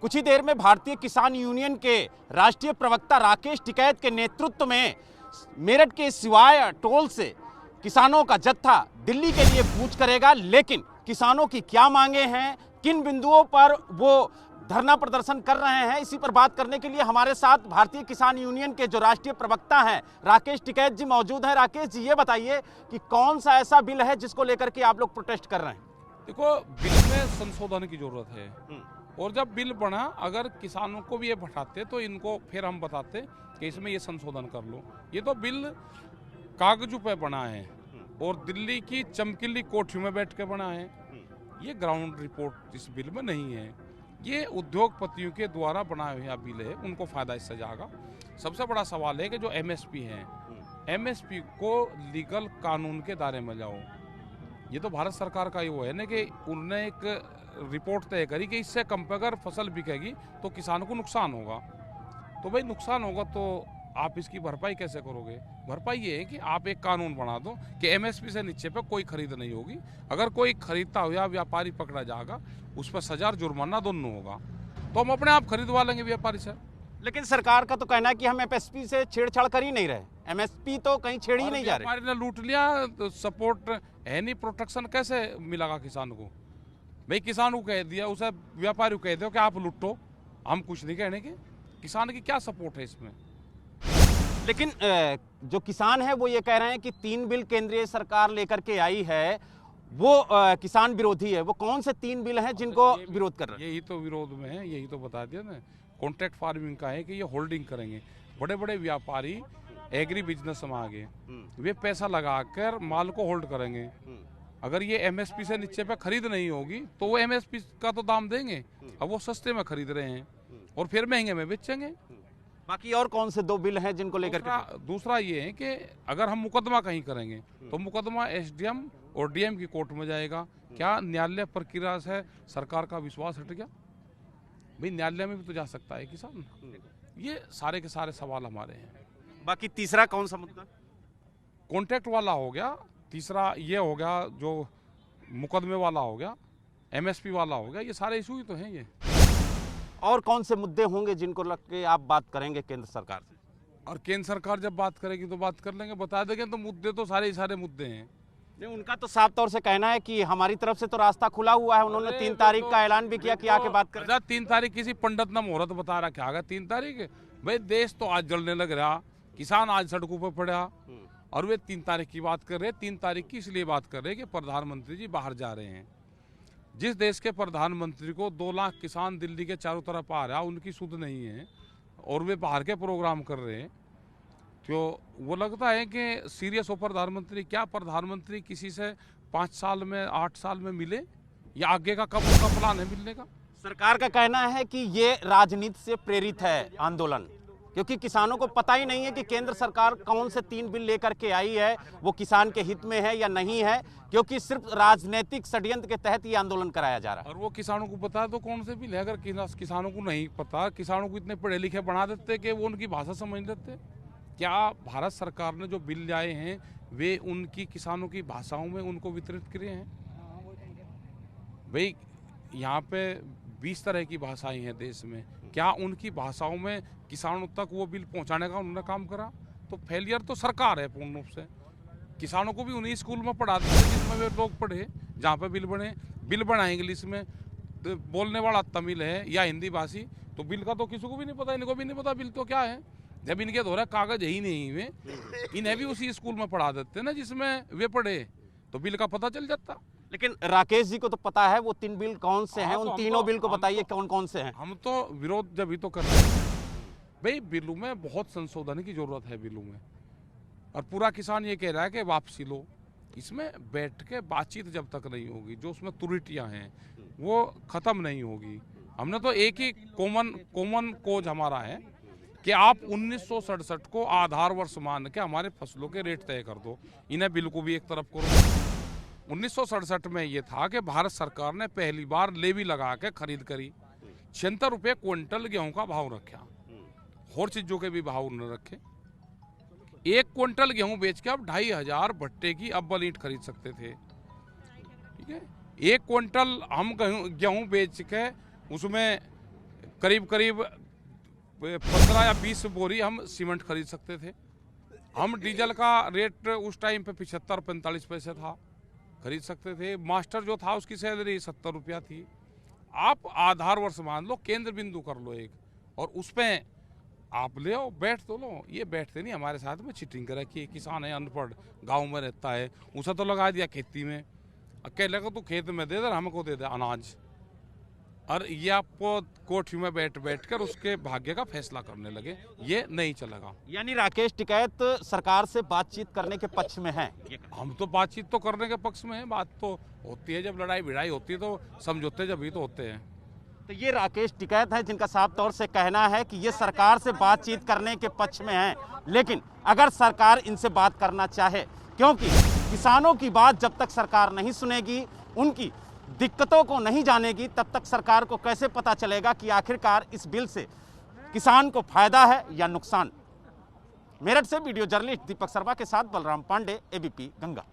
कुछ ही देर में भारतीय किसान यूनियन के राष्ट्रीय प्रवक्ता राकेश टिकैत के नेतृत्व में मेरठ के सिवाय टोल से किसानों का जत्था दिल्ली के लिए कूच करेगा। लेकिन किसानों की क्या मांगे हैं, किन बिंदुओं पर वो धरना प्रदर्शन कर रहे हैं, इसी पर बात करने के लिए हमारे साथ भारतीय किसान यूनियन के जो राष्ट्रीय प्रवक्ता हैं राकेश टिकैत जी मौजूद हैं। राकेश जी, ये बताइए कि कौन सा ऐसा बिल है जिसको लेकर के आप लोग प्रोटेस्ट कर रहे हैं? देखो, बिल में संशोधन की जरूरत है और जब बिल बना, अगर किसानों को भी ये बढ़ाते तो इनको फिर हम बताते कि इसमें ये संशोधन कर लो। ये तो बिल कागजों पे बना है और दिल्ली की चमकीली कोठियों में बैठ के बना है। ये ग्राउंड रिपोर्ट इस बिल में नहीं है। ये उद्योगपतियों के द्वारा बनाया हुआ बिल है, उनको फायदा इससे जाएगा। सबसे बड़ा सवाल है कि जो एमएसपी है, एमएसपी को लीगल कानून के दायरे में लाओ। ये तो भारत सरकार का ही वो है ना कि उन्होंने एक रिपोर्ट तय करी कि इससे कम पे अगर फसल बिकेगी तो किसान को नुकसान होगा। तो भाई नुकसान होगा तो आप इसकी भरपाई कैसे करोगे? भरपाई ये है कि आप एक कानून बना दो कि एमएसपी से नीचे पे कोई खरीद नहीं होगी। अगर कोई खरीदता हुआ व्यापारी पकड़ा जाएगा, उस पर सजा जुर्माना दोनों होगा, तो हम अपने आप खरीदवा लेंगे व्यापारी से। लेकिन सरकार का तो कहना है कि हम एमएसपी से छेड़छाड़ कर ही नहीं रहे, एमएसपी तो कहीं छेड़ ही नहीं जा रहे। व्यापारी ने लूट लिया तो सपोर्ट है नहीं, प्रोटेक्शन कैसे मिलेगा किसान को? भाई किसान को कह दिया, उसे व्यापारी को कह दो कि आप लूटो, हम कुछ नहीं कहने के। किसान की क्या सपोर्ट है इसमें? लेकिन जो किसान है वो ये कह रहे हैं कि 3 बिल केंद्रीय सरकार लेकर के आई है वो किसान विरोधी है। वो कौन से 3 बिल हैं जिनको विरोध कर रहे हैं? यही तो विरोध में है, यही तो बता दिया ना। कॉन्ट्रैक्ट फार्मिंग का है कि ये होल्डिंग करेंगे। बड़े बड़े व्यापारी एग्री बिजनेस में आ गए, वे पैसा लगाकर माल को होल्ड करेंगे। अगर ये एमएसपी से नीचे पे खरीद नहीं होगी तो वो एमएसपी का तो दाम देंगे। अब वो सस्ते में खरीद रहे हैं और फिर महंगे में बेचेंगे। बाकी और कौन से 2 बिल हैं जिनको लेकर के? दूसरा ये है कि अगर हम मुकदमा कहीं करेंगे तो मुकदमा एसडीएम और डीएम की कोर्ट में जाएगा। क्या न्यायालय प्रक्रिया से सरकार का विश्वास हट गया? भाई न्यायालय में भी तो जा सकता है किसान। ये सारे के सारे सवाल हमारे हैं। बाकी तीसरा कौन सा मुद्दा? कॉन्ट्रैक्ट वाला हो गया, तीसरा ये हो गया जो मुकदमे वाला हो गया, एमएसपी वाला हो गया। ये सारे इशू ही तो हैं ये। और कौन से मुद्दे होंगे जिनको लग के आप बात करेंगे केंद्र सरकार से? और केंद्र सरकार जब बात करेगी तो बात कर लेंगे, बता देंगे। तो मुद्दे तो सारे ही सारे मुद्दे हैं। नहीं, उनका तो साफ तौर से कहना है कि हमारी तरफ से तो रास्ता खुला हुआ है। उन्होंने 3 तारीख का ऐलान भी किया कि आके बात करें। 3 तारीख किसी पंडित ने मुहूर्त बता रखा है 3 तारीख। भाई देश तो आज जलने लग रहा, किसान आज सड़कों पर पड़ा और वे 3 तारीख की बात कर रहे हैं। 3 तारीख की इसलिए बात कर रहे हैं कि प्रधानमंत्री जी बाहर जा रहे हैं। जिस देश के प्रधानमंत्री को 2 लाख किसान दिल्ली के चारों तरफ आ रहा, उनकी सुध नहीं है और वे बाहर के प्रोग्राम कर रहे हैं, तो वो लगता है कि सीरियस हो प्रधानमंत्री। क्या प्रधानमंत्री किसी से 5 साल में 8 साल में मिले या आगे का कब उनका प्लान है मिलने का? सरकार का कहना है कि ये राजनीति से प्रेरित है आंदोलन, क्योंकि किसानों को पता ही नहीं है कि केंद्र सरकार कौन से 3 बिल लेकर के आई है, वो किसान के हित में है या नहीं है, क्योंकि सिर्फ राजनीतिक षड्यंत्र के तहत ये आंदोलन कराया जा रहा है। और वो किसानों को पता है तो कौन से बिल है? अगर किसानों को नहीं पता, किसानों को इतने पढ़े लिखे बना देते कि वो उनकी भाषा समझ लेते। क्या भारत सरकार ने जो बिल लाए हैं वे उनकी किसानों की भाषाओं में उनको वितरित किए हैं? भाई यहाँ पे 20 तरह की भाषाएं हैं देश में, क्या उनकी भाषाओं में किसानों तक वो बिल पहुंचाने का उन्होंने काम करा? तो फेलियर तो सरकार है पूर्ण रूप से। किसानों को भी उन्हीं स्कूल में पढ़ा देते जिसमें वे लोग पढ़े, जहाँ पे बिल बने। बिल बना इंग्लिश में, तो बोलने वाला तमिल है या हिंदी भाषी, तो बिल का तो किसी को भी नहीं पता। इनको भी नहीं पता बिल तो क्या है। जब इनके द्वारा कागज ही नहीं वे, इन्हें भी उसी स्कूल में पढ़ा देते ना जिसमें वे पढ़े, तो बिल का पता चल जाता। लेकिन राकेश जी को तो पता है वो 3 बिल कौन से हैं। उन तीनों बिल को बताइए कौन कौन से हैं। हम तो विरोध जब ही तो कर रहे हैं। भाई बिलों में बहुत संशोधन की जरूरत है बिलों में, और पूरा किसान ये कह रहा है कि वापसी लो। इसमें बैठ के बातचीत जब तक नहीं होगी, जो उसमें त्रुटियां हैं वो खत्म नहीं होगी। हमने तो एक ही कॉमन कोज हमारा है कि आप 1967 को आधार वर्ष मान के हमारे फसलों के रेट तय कर दो। इन्हें बिल को भी एक तरफ करो। 1967 में ये था कि भारत सरकार ने पहली बार लेवी लगा के खरीद करी। 76 रुपये क्विंटल गेहूं का भाव रखा, और चीजों के भी भाव न रखे। 1 क्विंटल गेहूं बेच के अब 2500 भट्टे की अव्वल ईंट खरीद सकते थे। ठीक है, 1 क्विंटल हम गेहूं बेच के उसमें करीब करीब 15 या 20 बोरी हम सीमेंट खरीद सकते थे। हम डीजल का रेट उस टाइम पे 75-45 पैसे था, खरीद सकते थे। मास्टर जो था उसकी सैलरी 70 रुपया थी। आप आधार वर्ष मान लो, केंद्र बिंदु कर लो एक, और उस पर आप ले आओ, बैठ तो लो। ये बैठते नहीं, हमारे साथ में चीटिंग कर रखी है। किसान है, अनपढ़, गांव में रहता है, उसे तो लगा दिया खेती में, अकेले को तो खेत में दे दे, हमको दे दे अनाज। और ये आपको कोठी में बैठ कर उसके भाग्य का फैसला करने लगे, ये नहीं चलेगा। यानी राकेश टिकैत सरकार से बातचीत करने के पक्ष में हैं। हम तो बातचीत तो करने के पक्ष में है। बात तो होती है, जब लड़ाई भिड़ाई होती है तो समझौते जब ही तो होते हैं। तो ये राकेश टिकैत हैं जिनका साफ तौर से कहना है कि ये सरकार से बातचीत करने के पक्ष में हैं, लेकिन अगर सरकार इनसे बात करना चाहे, क्योंकि किसानों की बात जब तक सरकार नहीं सुनेगी, उनकी दिक्कतों को नहीं जानेगी, तब तक सरकार को कैसे पता चलेगा कि आखिरकार इस बिल से किसान को फायदा है या नुकसान। मेरठ से वीडियो जर्नलिस्ट दीपक शर्मा के साथ बलराम पांडे, एबीपी गंगा।